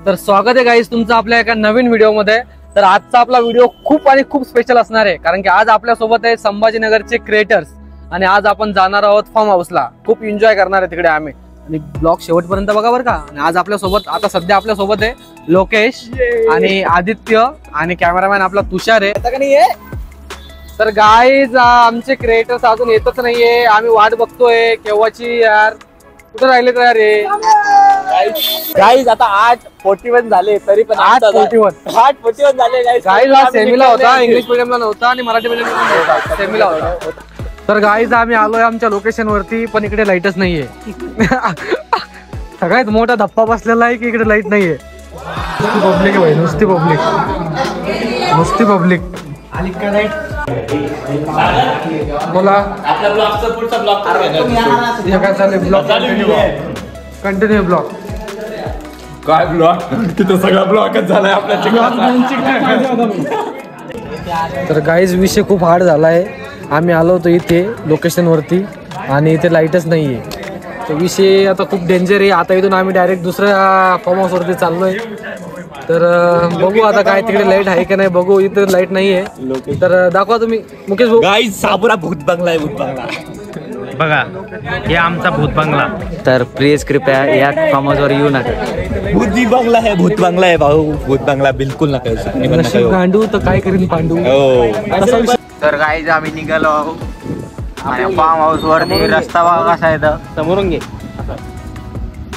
तर स्वागत आहे गाईस तुमचं आपल्या एका नवीन व्हिडिओ मध्ये। तर आजचा आपला व्हिडिओ खूप आणि खूप स्पेशल असणार आहे, कारण की आज आपल्या सोबत आहे संभाजीनगरचे क्रिएटर्स आणि आज आपण जाणार आहोत फार्म हाऊसला। खूप एन्जॉय करणार आहे तिकडे आम्ही, आणि ब्लॉग शेवटपर्यंत बघा बरं का। आणि आज आपल्या सोबत आता सध्या आपल्या सोबत आहे लोकेश आणि आदित्य आणि कॅमेरामॅन आपला तुषार आहे। तर गाईज आमचे क्रिएटर्स अजून येतच नाहीये, आम्ही वाट बघतोय केव्हाची यार, कुठे राहिले तयार आहे गाईज। आता 8:41 झाले तरी पण 8:41 झाले गाईज। हा सेमीला होता, इंग्लिश मिडियमला नव्हता आणि मराठी मिडियमला नव्हता, सेमीला होता। तर गाईज आम्ही आलोय आमच्या लोकेशन वरती, पण इकडे लाईटच नाहीये। सगळ्यात मोठा धप्पा बसलेला आहे की इकडे लाईट नाहीये। नुसती पब्लिक आहे भाई, नुसती पब्लिक, नुसती पब्लिक। बोला आपल्या ब्लॉगचा पुढचा ब्लॉग काय चालू ब्लॉग कंटिन्यू ब्लॉग काय ब्लॉग तिथं सगळा ब्लॉगच झालाय आपल्या। तर गाईज विषय खूप हार्ड झालाय। आम्ही आलो होतो इथे लोकेशन वरती आणि इथे लाईटच नाहीये, तर विषय आता खूप डेंजर आहे। आता इथून आम्ही डायरेक्ट दुसऱ्या फार्म हाऊस वरती चाललोय। तर बघू आता काय तिकडे लाईट आहे की नाही, बघू। इथे लाईट नाहीये, तर दाखवा तुम्ही मुकेश भाऊ। गाईज साबुरा भूत बंगला आहे, भूत बंगला बघा, हे आमचा भूत बंगला। तर प्लीज कृपया या फार्म हाऊसवर येऊ नका। भूत बंगला आहे, भूत बंगला आहे भाऊ, भूत बंगला बिलकुल नका येऊ। नशीब गांडू तर काय करीन पांडू। तर गाईज आम्ही निघालो आणि फार्म हाऊस वरती रस्ता बघा कसा आहे, समोरून घे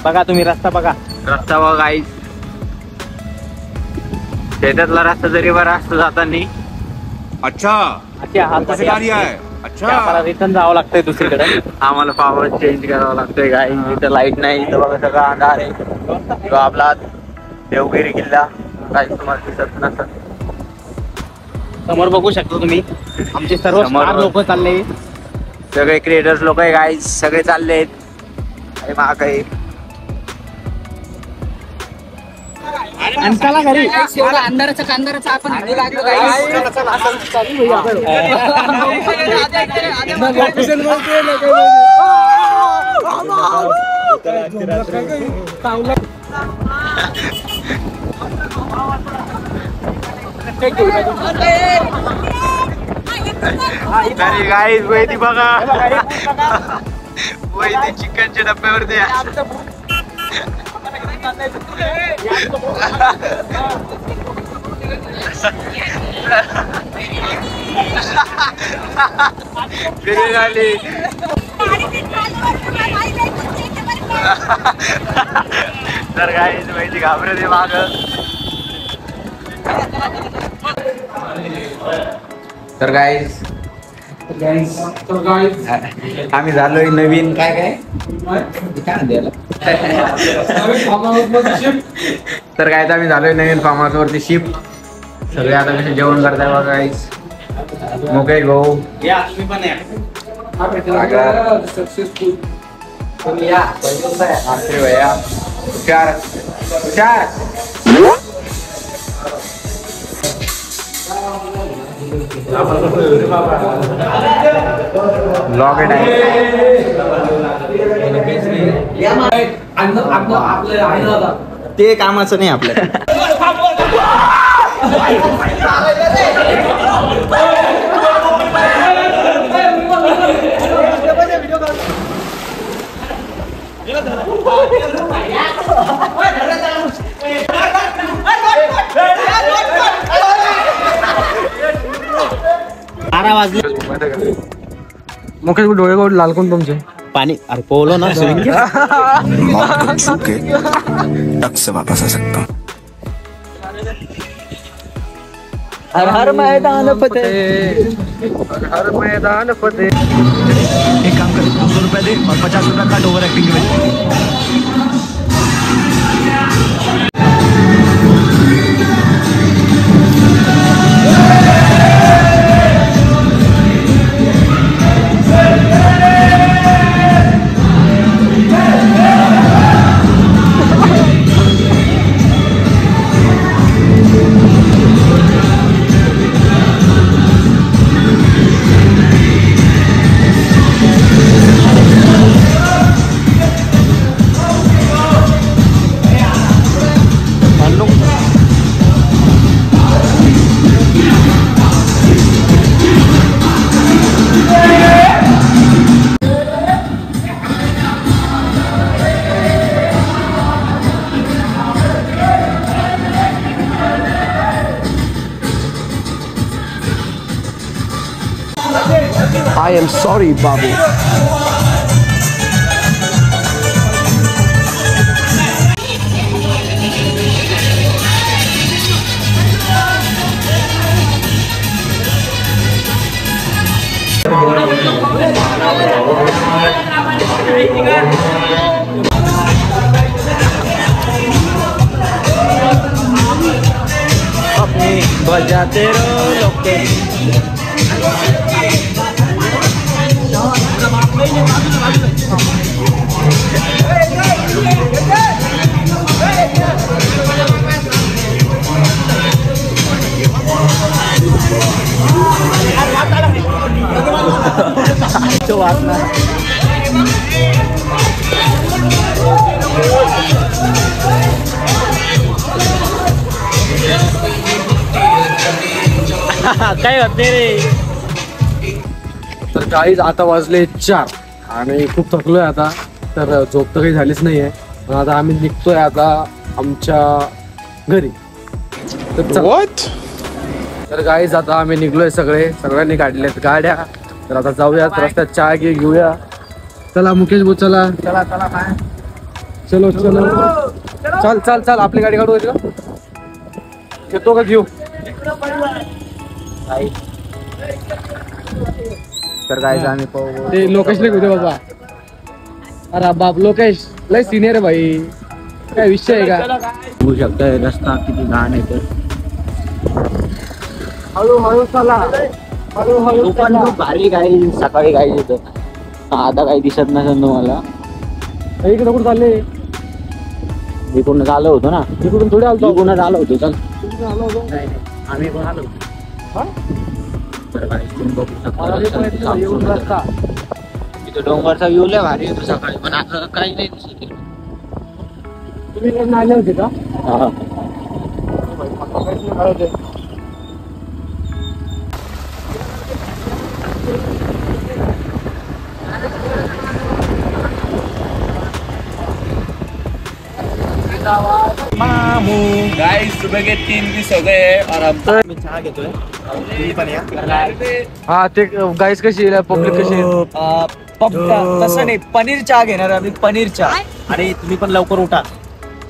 बघा, तुम्ही रस्ता बघा, रस्ता बघा गाईज। शेतातला रस्ता जरी बरा असतो जाताना। अच्छा आम्हाला रिटर्न जावं लागतंय दुसरीकडे। आम्हाला फार्म हाऊस चेंज करावं लागतंय गाईज। इथं लाईट नाही, इथं बघा सगळं अंधार आहे। तो आपला देवगिरी किल्ला काही तुम्हाला दिसत नसत, समोर बघू शकता तुम्ही। आमचे सर्व लोक चालले, सगळे क्रिएटर्स लोक आहे गाईज, सगळे चालले आहेत। अरे मा काही चला घरी। अंधाराचा कांदाराचा आपण लागलो गाईज वैदी बघा, वैदी चिकनच्या डब्यावरती तर गाईज वैदी घाबरते माग। तर गाईज आम्ही झालोय नवीन काय तर काय आम्ही झालोय नवीन फार्म हाऊस वरती शिफ्ट। सगळे आता कसे जेवण करताय बघा गाईज। मुकेश भाऊ ते कामाचं नाही आपल्या। मुकेश डोळे गोड लाल कोण तुमचे पाणी अरे पोलो ना टक से वापस आ सकता हूँ। हर हर मैदान फतेह, हर मैदान फतेह। एक काम कर, 200 रुपए दे और 50 रुपए का ओवर एक्टिंग के वजह। I am sorry, Babu. बजाते रहो लोके काय होते रे. तर गाईज आता वाजले 4 आणि खूप थकलोय आता, तर झोप तर काही झालीच नाहीये. पण आता आम्ही निघतोय आता आमच्या घरी. तर गाईज आता आम्ही निघलोय सगळ्यांनी काढलेत गाड्या. तर आता जाऊयात रस्त्यात चहा घेऊया. चला मुकेश भाऊ चला. चलो चल आपली गाडी काढू येतो का घेऊ. तर काय आम्ही ते लोकेशला घेऊ दे बाबा. अरे बाप लोकेश लय सिनियर आहे भाई, काय विषय आहे का. होऊ शकतं रस्ता किती घाण आहे. तर हळूहळू चला. तू पण खूप भारी गाई सकाळी गाई येतं. आता काही दिसत नसेल तुम्हाला. इकडे कुठं चालले. इकडून झालं होतं ना. इकडून थोडे आलतो. इकडून झालं होतं. चल आलो होतो. आम्ही पण आलो. तर काही तुम्ही बघू रस्ता शकता डोंगरचा व्ह्यू लय भारी येतो सकाळी. पण आता काही नाही दिसत. तुम्ही इकडे आले होते का. गाइस सुबह के 3 भी सो गए और हम चहा घेतोय. हा ते गाईस कशी पब्लिक कशी तसं नाही, पनीर चहा घेणार आम्ही. पनीर चहा. आणि तुम्ही पण लवकर उठा.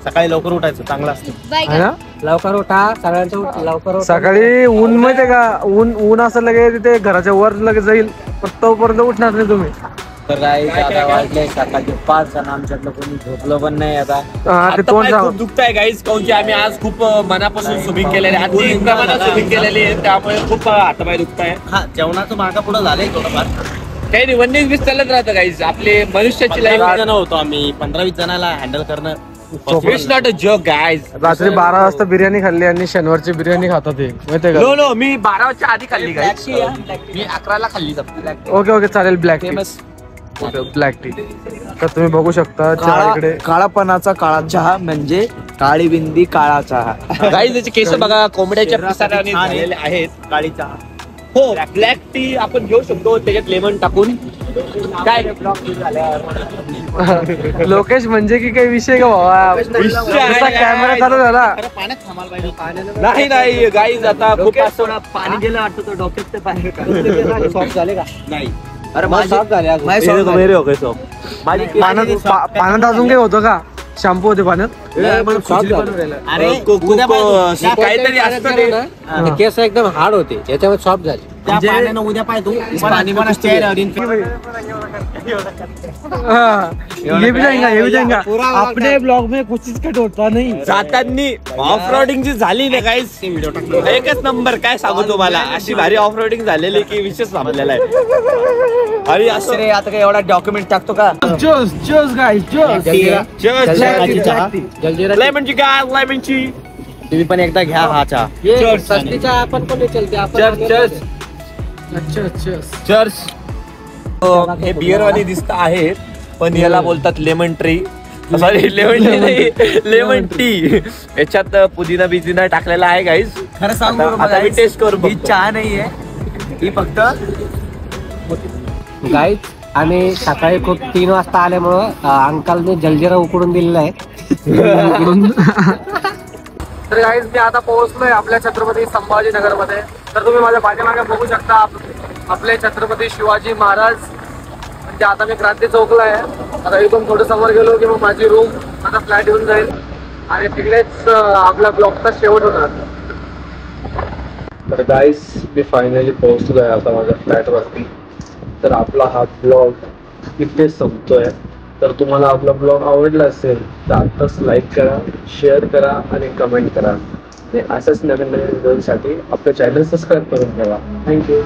सकाळी लवकर उठायचं चांगलं असतं. आहे ना. लवकर उठा सगळ्यांचं लवकर. सकाळी ऊन माहितीये का. ऊन असं लगे तिथे घराच्या वर लगे जाईल, पण तोपर्यंत उठणार नाही तुम्ही. तर काय आता वाजले सकाळचे 5 आणि आमच्यातलं कोणी झोपलं पण नाही आता. ते तोंड खूप दुखताय गाईस, काऊन की आम्ही आज खूप मनापासून स्विमिंग केलेली आहे. अति प्रमाणात स्विमिंग केलेली आहे, त्यामुळे खूप हातपाय दुखताय. हा जेवणाचं मागा पुढं झालंय थोडंफार. काही नाही 19-20 चालत राहतं गाईस. आपले मनुष्याची 15-20 लाईफ जण होतो आम्ही. 15-20 जणाला हँडल करणं it's not a joke guys. रात्री 12 वाजता बिर्याणी खाल्ली आणि शनिवारची बिर्याणी खातात ते माहितीये का. नो मी 12च्या आधी खाल्ली गाईस. मी 11ला खाल्ली. ओके चालेल. Black tea. Black tea. तर तुम्ही बघू शकता इकडे काळापणाचा काळा चहा म्हणजे काळी बिंदी काळा चहा. गाईज त्याचे केस बघा कोंबड्याच्या पिसाने झालेले आहेत. काळी चहा. हो ब्लॅक टी आपण घेऊ शकतो त्याच्यात लेमन टाकून. काय लोकेश म्हणजे की काही विषय का बाबा. कॅमेरा चालू झाला. नाही गाईज आता खूप पाणी गेलं वाटतं डोक्यात ते बाहेर सॉफ्ट झाले का. नाही. अरे साफ झाले. पाण्यात अजून काही होतं का. शॅम्पू होते पाण्यात. अरे काहीतरी असतं. केस एकदम हार्ड होते याच्यामध्ये सॉफ्ट झाले. त्या पाण्यानं उद्या पाय तू पाणी पण ये भी जाएगा. अपने ब्लॉग में कुछ चीज कट होता नाही. जातानी ऑफ रोडिंग जी झाली ना गाईस एकच नंबर. काय सांगू तुम्हाला, अशी भारी ऑफ रोडिंग झालेली की विशेष थांबलेला आहे. आणि असं रे आता काय एवढा डॉक्युमेंट टाकतो का. जोस गाईस लेमनची काय लेमनची. तुम्ही पण एकदा घ्या हा चहा. सस्तीचा आपण पण चलते चर्च. हे बिअर वाले दिसत आहेत पण याला बोलतात lemon tree. Sorry lemon tea नाही, लेमन टी. याच्यात पुदिना बिदिना टाकलेला आहे गाईज. खरं सांगू आता मी टेस्ट करू. ही चहा नाहीये, ही फक्त गाईज. आणि सकाळी खूप 3 वाजता आल्यामुळं अंकलने जलजिरा उकडून दिलेला आहे. तर गाईज मी आता पोहोचलोय आपल्या छत्रपती संभाजीनगर मध्ये. तर तुम्ही माझ्या पाठीमागे बघू शकता आपले छत्रपती शिवाजी महाराज. म्हणजे आता मी क्रांती चौकला आहे. आता इथून थोडं समोर गेलो की मग माझी रूम, माझा फ्लॅट येऊन जाईल आणि तिकडेच आपला ब्लॉगचा शेवट होणार. तर गाईस मी फायनली पोहोचलोय आता माझ्या फ्लॅटवरती. तर आपला हा ब्लॉग इथेच संपतोय. तर तुम्हाला आपला ब्लॉग आवडला असेल तर आत्ताच लाईक करा, शेअर करा आणि कमेंट करा. आणि अशाच नवीन नवीन व्हिडिओसाठी आपलं चॅनल सबस्क्राईब करून ठेवा. थँक्यू.